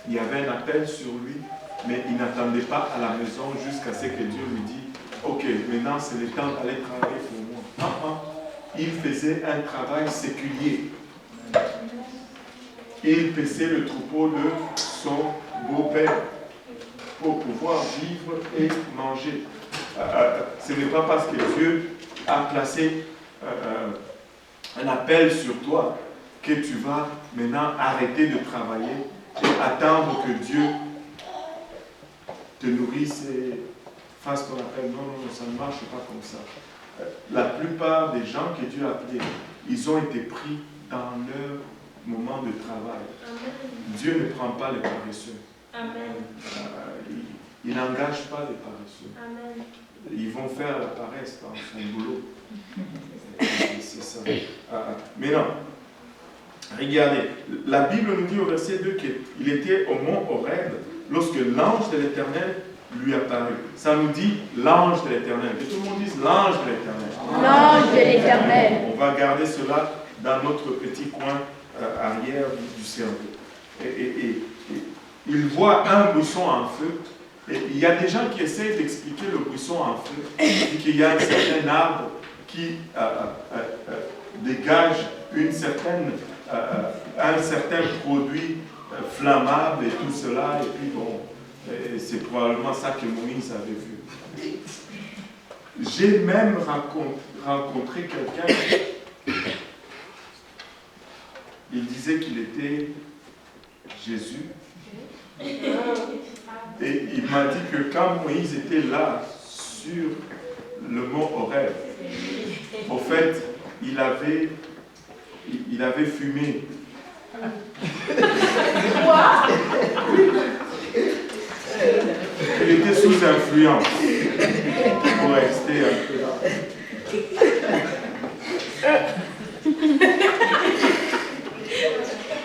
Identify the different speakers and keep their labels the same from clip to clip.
Speaker 1: il y avait un appel sur lui, mais il n'attendait pas à la maison jusqu'à ce que Dieu lui dise « Ok, maintenant c'est le temps d'aller travailler pour moi. » Non. Il faisait un travail séculier. Il paissait le troupeau de son beau-père pour pouvoir vivre et manger. Ce n'est pas parce que Dieu a placé un appel sur toi que tu vas maintenant arrêter de travailler et attendre que Dieu te nourrisse et fasse ton appel. Non, ça ne marche pas comme ça. La plupart des gens que Dieu a appelés, ils ont été pris dans leur moment de travail. Amen. Dieu ne prend pas les paresseux. Amen. Il n'engage pas les paresseux. Amen. Ils vont faire la paresse dans son boulot. C'est ça. Mais non. Regardez, la Bible nous dit au verset 2 qu'il était au mont Horeb lorsque l'ange de l'Éternel lui apparut. Ça nous dit l'ange de l'Éternel. Que tout le monde dise l'ange de l'Éternel. L'ange de l'Éternel. On va garder cela dans notre petit coin arrière du cerveau. Et il voit un buisson en feu. Et il y a des gens qui essayent d'expliquer le buisson en feu. Et qu'il y a un certain arbre qui dégage un certain produit flammable et tout cela. Et puis bon, c'est probablement ça que Moïse avait vu. J'ai même rencontré quelqu'un. Il disait qu'il était Jésus. Et il m'a dit que quand Moïse était là, sur le mont Horeb, au fait, il avait fumé. Quoi? Il était sous influence pour rester un peu là.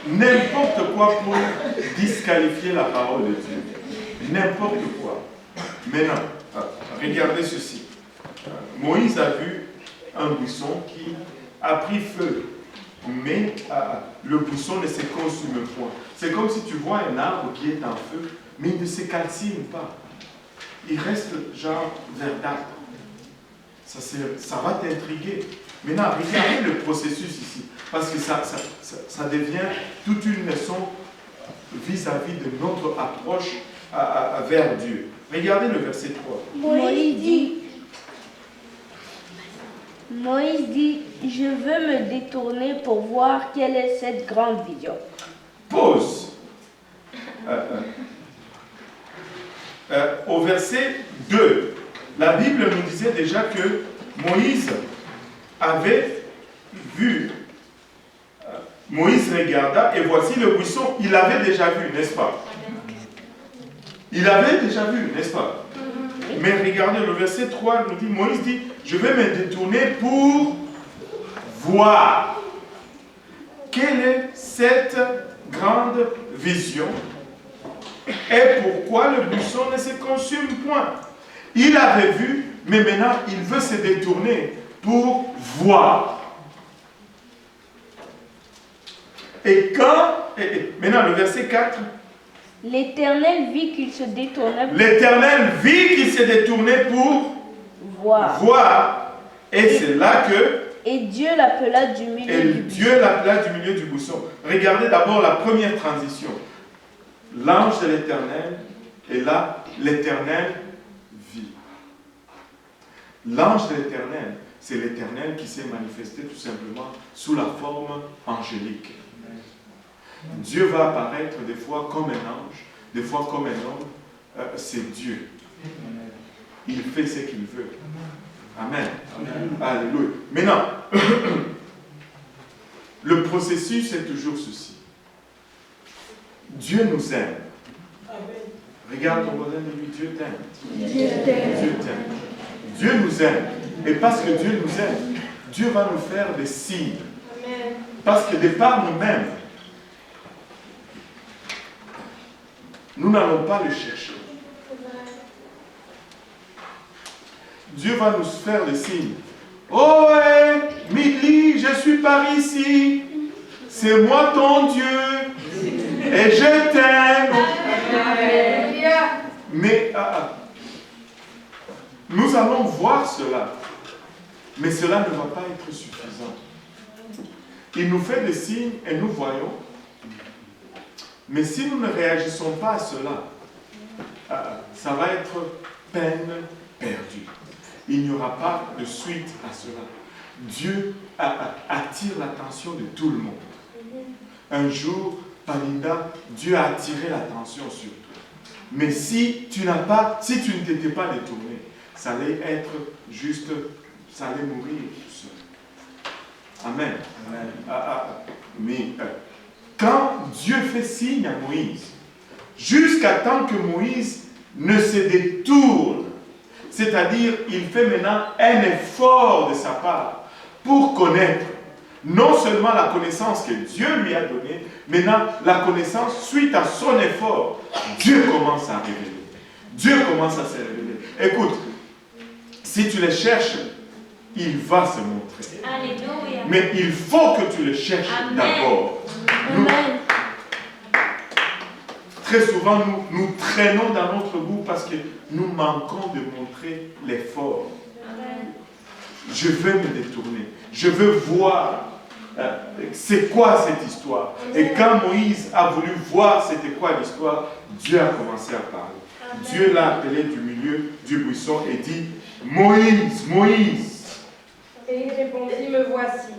Speaker 1: N'importe quoi pour disqualifier la parole de Dieu. N'importe quoi. Maintenant, regardez ceci. Moïse a vu un buisson qui a pris feu, mais le buisson ne se consume point. C'est comme si tu vois un arbre qui est en feu, mais il ne se calcine pas. Il reste genre verdâtre. Ça va t'intriguer. Maintenant, regardez le processus ici, parce que ça devient toute une leçon vis-à-vis de notre approche vers Dieu. Regardez le verset 3.
Speaker 2: Moïse dit, je veux me détourner pour voir quelle est cette grande vision.
Speaker 1: Pause. Au verset 2, la Bible nous disait déjà que Moïse avait vu. Moïse regarda et voici le buisson. Il avait déjà vu, n'est-ce pas? Il avait déjà vu, n'est-ce pas? Mais regardez, le verset 3 nous dit, Moïse dit, je vais me détourner pour voir quelle est cette grande vision et pourquoi le buisson ne se consume point. Il avait vu, mais maintenant il veut se détourner pour voir. Et maintenant le verset 4.
Speaker 2: L'Éternel vit qu'il se détournait.
Speaker 1: L'Éternel vit qu'il se détournait pour voir. Et c'est là que...
Speaker 2: Et Dieu l'appela du milieu du buisson.
Speaker 1: Dieu l'appela du milieu du buisson. Regardez d'abord la première transition. L'ange de l'Éternel, et là, l'Éternel vit. L'ange de l'Éternel, c'est l'Éternel qui s'est manifesté tout simplement sous la forme angélique. Dieu va apparaître des fois comme un ange, des fois comme un homme. C'est Dieu. Il fait ce qu'il veut. Amen. Alléluia. Maintenant, le processus est toujours ceci. Dieu nous aime. Regarde ton voisin de lui, Dieu t'aime. Dieu t'aime. Dieu nous aime. Et parce que Dieu nous aime, Dieu va nous faire des signes. Parce que de par nous-mêmes, nous n'allons pas le chercher. Dieu va nous faire des signes. Oh, Migli, je suis par ici. C'est moi ton Dieu. Et je t'aime. Mais nous allons voir cela. Mais cela ne va pas être suffisant. Il nous fait des signes et nous voyons. Mais si nous ne réagissons pas à cela, ça va être peine perdue. Il n'y aura pas de suite à cela. Dieu attire l'attention de tout le monde. Un jour, Palinda, Dieu a attiré l'attention sur toi. Mais si tu ne t'étais pas détourné, ça allait être juste, ça allait mourir tout seul. Amen. Mais quand Dieu fait signe à Moïse, jusqu'à temps que Moïse ne se détourne, c'est-à-dire il fait maintenant un effort de sa part pour connaître non seulement la connaissance que Dieu lui a donnée, maintenant la connaissance suite à son effort, Dieu commence à révéler. Dieu commence à se révéler. Écoute, si tu le cherches, il va se montrer.
Speaker 3: Alléluia.
Speaker 1: Mais il faut que tu le cherches d'abord. Très souvent, nous traînons dans notre bout parce que nous manquons de montrer l'effort. Je veux me détourner. Je veux voir c'est quoi cette histoire. Et quand Moïse a voulu voir c'était quoi l'histoire, Dieu a commencé à parler. Dieu l'a appelé du milieu du buisson et dit, Moïse, Moïse.
Speaker 4: Et il répondit, me voici.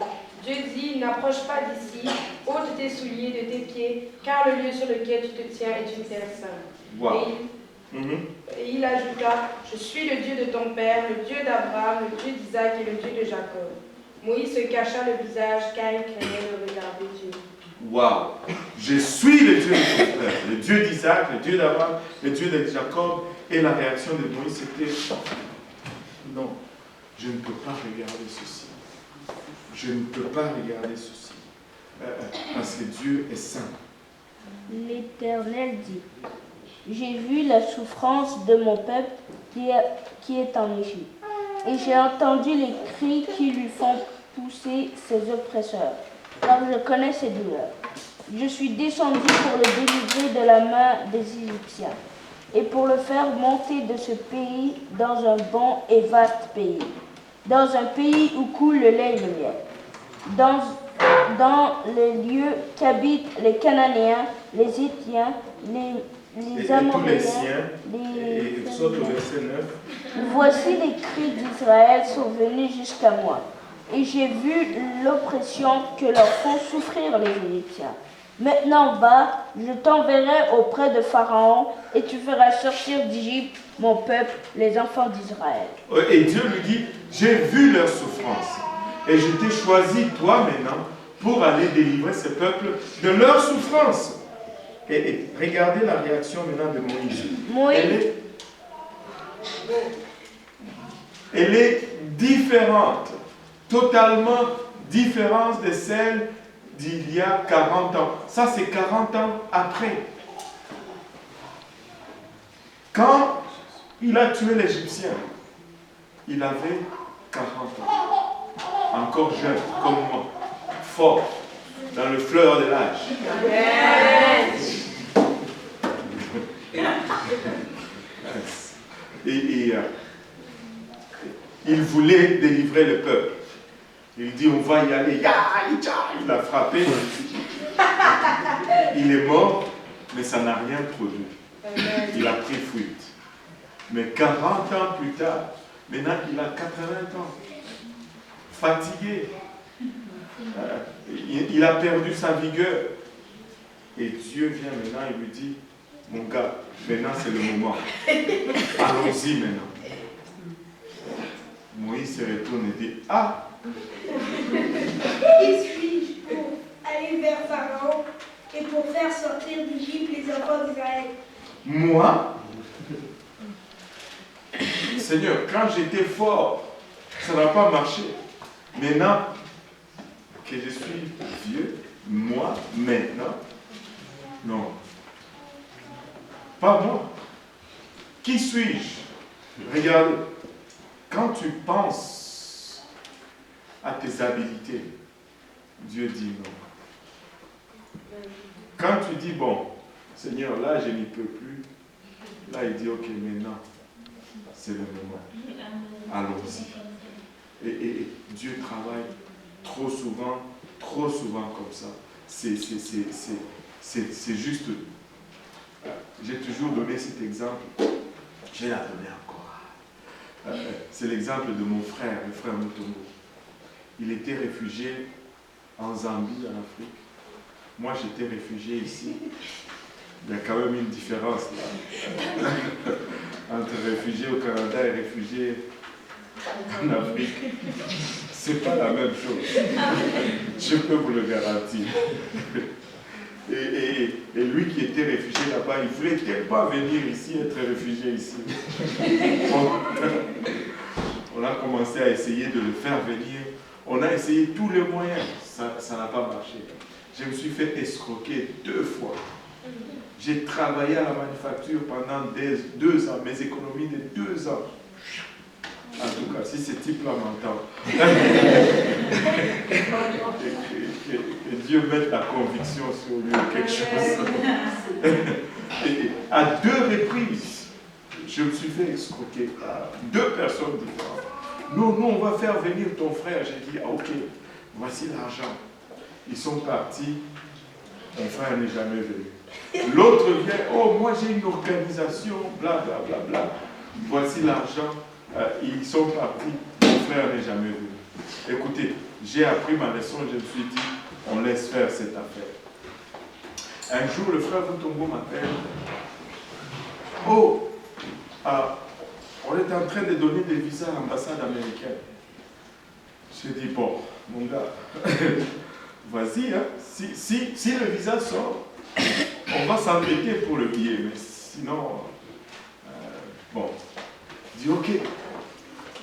Speaker 4: Dieu dit, n'approche pas d'ici, ôte tes souliers de tes pieds, car le lieu sur lequel tu te tiens est une terre sainte.
Speaker 1: Wow.
Speaker 4: Et il ajouta, je suis le Dieu de ton père, le Dieu d'Abraham, le Dieu d'Isaac et le Dieu de Jacob. Moïse se cacha le visage car il craignait de regarder Dieu.
Speaker 1: Waouh! Je suis le Dieu de ton père, le Dieu d'Isaac, le Dieu d'Abraham, le Dieu de Jacob. Et la réaction de Moïse c'était, non, je ne peux pas regarder ceci. Je ne peux pas regarder ceci. Parce que Dieu est saint.
Speaker 2: L'Éternel dit, j'ai vu la souffrance de mon peuple qui est en Égypte. Et j'ai entendu les cris qui lui font pousser ses oppresseurs, car je connais ses douleurs. Je suis descendu pour le délivrer de la main des Égyptiens, et pour le faire monter de ce pays dans un bon et vaste pays, dans un pays où coule le lait et le miel, dans les lieux qu'habitent les Cananéens, les Héthiens, les Amoréens,
Speaker 1: et saute au verset 9.
Speaker 2: Voici les cris d'Israël sont venus jusqu'à moi, et j'ai vu l'oppression que leur font souffrir les Égyptiens. Maintenant va, je t'enverrai auprès de Pharaon, et tu feras sortir d'Égypte mon peuple, les enfants d'Israël.
Speaker 1: Et Dieu lui dit, j'ai vu leur souffrance, et je t'ai choisi toi maintenant pour aller délivrer ce peuple de leur souffrance. Et regardez la réaction maintenant de Moïse. Elle est différente, totalement différente de celle d'il y a 40 ans. Ça, c'est 40 ans après. Quand il a tué l'Égyptien, il avait 40 ans. Encore jeune, comme moi, fort, dans le fleur de l'âge. Et il voulait délivrer le peuple. Il dit, on va y aller. Il a frappé. Il est mort, mais ça n'a rien produit. Il a pris fuite. Mais 40 ans plus tard, maintenant il a 80 ans. Fatigué. Il a perdu sa vigueur. Et Dieu vient maintenant et lui dit, mon gars, maintenant c'est le moment. Allons-y maintenant. Moïse se retourne et dit, ah!
Speaker 3: Qui suis-je pour aller vers Pharaon et pour faire sortir d'Égypte les enfants d'Israël?
Speaker 1: Moi? Seigneur, quand j'étais fort, ça n'a pas marché. Maintenant que je suis vieux, moi, maintenant, non. Pas moi. Qui suis-je? Regardez, quand tu penses à tes habilités, Dieu dit non. Quand tu dis, bon, Seigneur, là, je n'y peux plus, Là, il dit, ok, maintenant, c'est le moment. Allons-y. Et Dieu travaille trop souvent comme ça. C'est juste... J'ai toujours donné cet exemple. Je vais la donner encore. C'est l'exemple de mon frère, le frère Mutombo. Il était réfugié en Zambie, en Afrique. Moi, j'étais réfugié ici. Il y a quand même une différence là. Entre réfugié au Canada et réfugié en Afrique. C'est pas la même chose. Je peux vous le garantir. Et lui qui était réfugié là-bas, il ne voulait pas venir ici, être réfugié ici. On a commencé à essayer de le faire venir. On a essayé tous les moyens. Ça n'a pas marché. Je me suis fait escroquer 2 fois. J'ai travaillé à la manufacture pendant 2 ans, mes économies de 2 ans. En tout cas, si ce type-là m'entend, que Dieu mette la conviction sur lui ou quelque chose. Et à 2 reprises, je me suis fait escroquer par 2 personnes différentes. Nous, on va faire venir ton frère. J'ai dit, ah, ok, voici l'argent. Ils sont partis, mon frère n'est jamais venu. L'autre vient, oh, moi j'ai une organisation, bla bla bla bla. Voici l'argent. Ils sont partis, mon frère n'est jamais venu. Écoutez, j'ai appris ma leçon, je me suis dit, on laisse faire cette affaire. Un jour, le frère Mutombo m'appelle. Oh, on est en train de donner des visas à l'ambassade américaine. J'ai dit, bon, mon gars, vas-y, hein. Si le visa sort, on va s'embêter pour le billet, mais sinon, bon. Il dit, ok.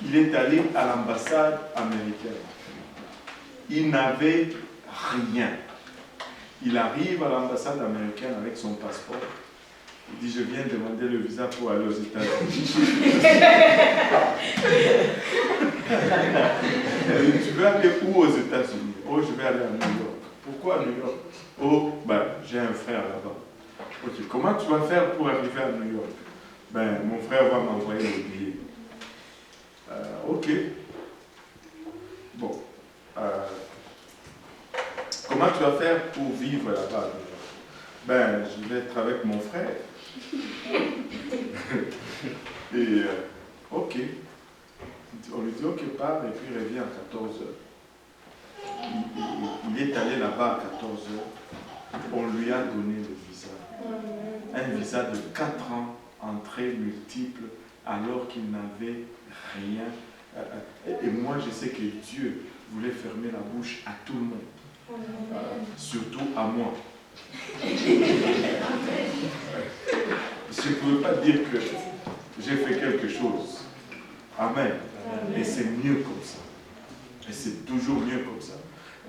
Speaker 1: Il est allé à l'ambassade américaine. Il n'avait rien. Il arrive à l'ambassade américaine avec son passeport. Il dit, je viens demander le visa pour aller aux États-Unis. Tu veux aller où aux États-Unis? Oh, je vais aller à New York. Pourquoi à New York? Oh, ben, j'ai un frère là-bas. Ok, comment tu vas faire pour arriver à New York? Ben, mon frère va m'envoyer le billet. Ok. Bon. Comment tu vas faire pour vivre là-bas? Ben, je vais être avec mon frère. Et, ok. On lui dit, ok, pars et puis reviens à 14 heures. Il est allé là-bas à 14 heures. On lui a donné le visa. Un visa de 4 ans, entrée multiple, alors qu'il n'avait rien. Et moi, je sais que Dieu voulait fermer la bouche à tout le monde. Surtout à moi. Je ne pouvais pas dire que j'ai fait quelque chose. Amen. Et c'est mieux comme ça. Et c'est toujours mieux comme ça.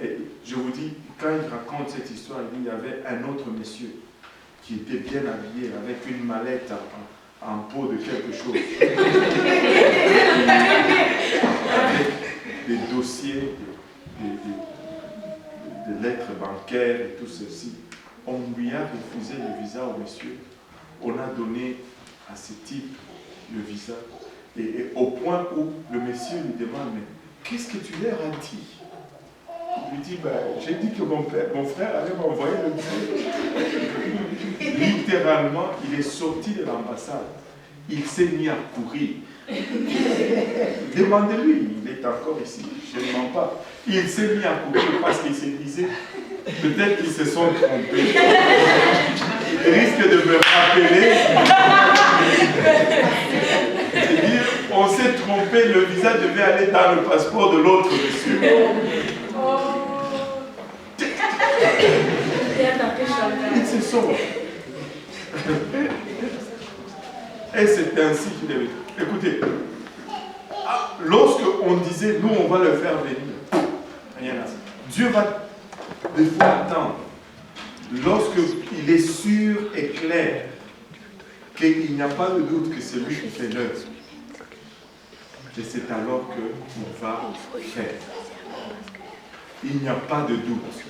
Speaker 1: Et je vous dis, quand il raconte cette histoire, il dit, il y avait un autre monsieur qui était bien habillé, avec une mallette en peau de quelque chose. Avec des dossiers, des lettres bancaires et tout ceci. On lui a refusé le visa au monsieur. On a donné à ce type le visa. Et au point où le monsieur lui demande, mais qu'est-ce que tu leur as dit? Il lui dit, ben, j'ai dit que mon frère allait m'envoyer le billet. Littéralement, il est sorti de l'ambassade. Il s'est mis à courir. Demandez-lui, il est encore ici, je ne mens pas. Il s'est mis à courir parce qu'il se disait, peut-être qu'ils se sont trompés. Il risque de me rappeler. C'est-à-dire, on s'est trompé, le visa devait aller dans le passeport de l'autre monsieur. Il se sauve. Et c'est ainsi qu'il est. Écoutez, lorsque on disait, nous on va le faire venir, rien à ça. Dieu va des fois attendre. Lorsqu'il est sûr et clair qu'il n'y a pas de doute que c'est lui qui fait l'œuvre, et c'est alors qu'il va faire. Il n'y a pas de doute.